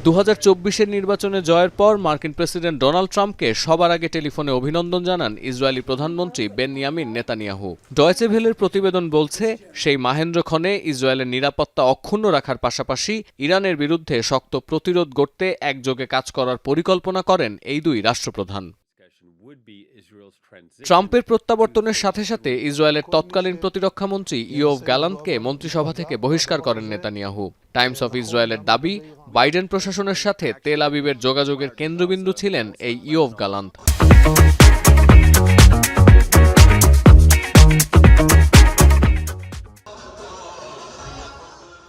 2024-এর নির্বাচনে জয়ের পর মার্কিন প্রেসিডেন্ট ডোনাল্ড ট্রাম্পকে সবার আগে টেলিফোনে অভিনন্দন জানান ইসরায়েলি প্রধানমন্ত্রী বেনয়ামিন নেতানিয়াহু। ডয়েচে ভেলের প্রতিবেদন বলছে, সেই মাহেন্দ্রক্ষণে ইসরায়েলের নিরাপত্তা অক্ষুণ্ণ রাখার পাশাপাশি ইরানের বিরুদ্ধে শক্ত প্রতিরোধ গড়তে একযোগে কাজ করার পরিকল্পনা করেন এই দুই রাষ্ট্রপ্রধান। ট্রাম্পের প্রত্যাবর্তনের সাথে সাথে ইসরায়েলের তৎকালীন প্রতিরক্ষামন্ত্রী ইয়োভ গ্যালান্টকে মন্ত্রিসভা থেকে বহিষ্কার করেন নেতানিয়াহু। টাইমস অফ ইসরায়েলের দাবি, বাইডেন প্রশাসনের সাথে তেল আবিবের যোগাযোগের কেন্দ্রবিন্দু ছিলেন এই ইয়োভ গ্যালান্ট।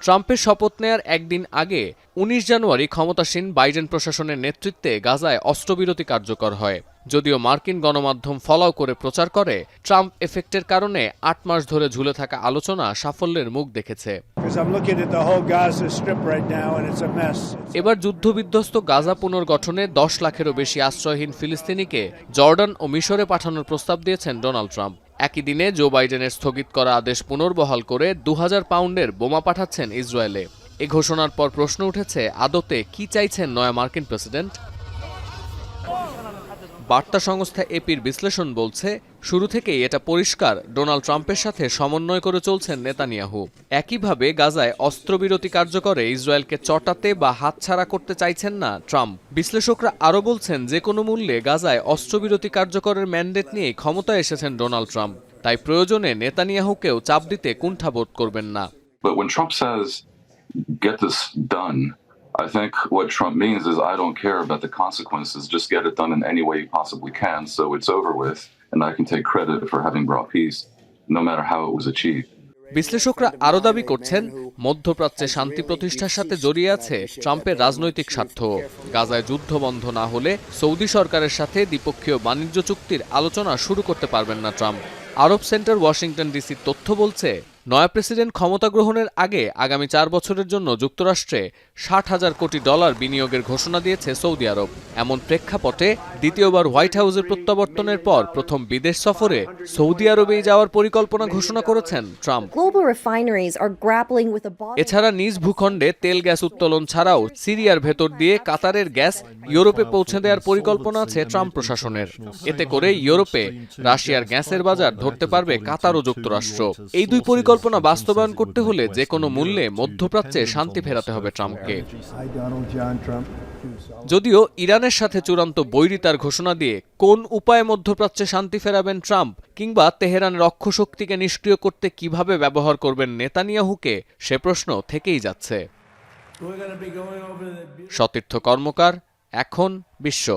ট্রাম্পের শপথ নেয়ার একদিন আগে 19 জানুয়ারি ক্ষমতাসীন বাইডেন প্রশাসনের নেতৃত্বে গাজায় অস্ত্রবিরতি কার্যকর হয়। যদিও মার্কিন গণমাধ্যম ফলাও করে প্রচার করে, ট্রাম্প এফেক্টের কারণে 8 মাস ধরে ঝুলে থাকা আলোচনা সাফল্যের মুখ দেখেছে। এবার যুদ্ধবিধ্বস্ত গাজা পুনর্গঠনে 10 লাখেরও বেশি আশ্রয়হীন ফিলিস্তিনিকে জর্ডান ও মিশরে পাঠানোর প্রস্তাব দিয়েছেন ডোনাল্ড ট্রাম্প। একই দিনে জো বাইডেনের স্থগিত করা আদেশ পুনর্বহাল করে 2000 পাউন্ডের বোমা পাঠাচ্ছেন ইসরায়েলে। এ ঘোষণার পর প্রশ্ন উঠেছে, আদতে কি চাইছেন নয়া মার্কিন প্রেসিডেন্ট? বার্তা সংস্থা এপির বিশ্লেষণ বলছে, শুরু থেকেই এটা পরিষ্কার ডোনাল্ড ট্রাম্পের সাথে সমন্বয় করে চলছেন নেতানিয়াহু। একইভাবে গাজায় অস্ত্রবিরতি কার্যকরে ইসরায়েলকে চটাতে বা হাতছাড়া করতে চাইছেন না ট্রাম্প। বিশ্লেষকরা আরও বলছেন, যে কোনো মূল্যে গাজায় অস্ত্রবিরতি কার্যকরের ম্যান্ডেট নিয়েই ক্ষমতায় এসেছেন ডোনাল্ড ট্রাম্প। তাই প্রয়োজনে নেতানিয়াহুকেও চাপ দিতে কুণ্ঠাবোধ করবেন না। I think what Trump means is, I don't care about the consequences, just get it done in any way you possibly can so it's over with, and I can take credit for having brought peace, no matter how it was achieved. বিশ্লেষকরা আরও দাবি করছেন, মধ্যপ্রাচ্যে শান্তি প্রতিষ্ঠার সাথে জড়িয়ে আছে ট্রাম্পের রাজনৈতিক স্বার্থ। গাজায় যুদ্ধ বন্ধ না হলে সৌদি সরকারের সাথে দ্বিপক্ষীয় বাণিজ্য চুক্তির আলোচনা শুরু করতে পারবেন না ট্রাম্প। আরব সেন্টার ওয়াশিংটন ডিসির তথ্য বলছে, নয়া প্রেসিডেন্ট ক্ষমতা গ্রহণের আগে আগামী 4 বছরের জন্য যুক্তরাষ্ট্রে $60,000 কোটি বিনিয়োগের ঘোষণা দিয়েছে সৌদি আরব। এমন প্রেক্ষাপটে দ্বিতীয়বার হোয়াইট হাউসের প্রত্যাবর্তনের পর প্রথম বিদেশ সফরে সৌদি আরবেই যাওয়ার পরিকল্পনা ঘোষণা করেছেন ট্রাম্প। এছাড়া নিজ ভূখণ্ডে তেল গ্যাস উত্তোলন ছাড়াও সিরিয়ার ভেতর দিয়ে কাতারের গ্যাস ইউরোপে পৌঁছে দেওয়ার পরিকল্পনা আছে ট্রাম্প প্রশাসনের। এতে করে ইউরোপে রাশিয়ার গ্যাসের বাজার ধরতে পারবে কাতার ও যুক্তরাষ্ট্র। এই দুই পরিকল্পনা বাস্তবায়ন করতে হলে যে কোনো মূল্যে মধ্যপ্রাচ্যে শান্তি ফেরাতে হবে ট্রাম্পকে। যদিও ইরানের সাথে চূড়ান্ত বৈরিতার ঘোষণা দিয়ে কোন উপায়ে মধ্যপ্রাচ্যে শান্তি ফেরাবেন ট্রাম্প, কিংবা তেহরানের অক্ষশক্তিকে নিষ্ক্রিয় করতে কিভাবে ব্যবহার করবেন নেতানিয়াহুকে, সে প্রশ্ন থেকেই যাচ্ছে। সতীর্থ কর্মকার, এখন বিশ্ব।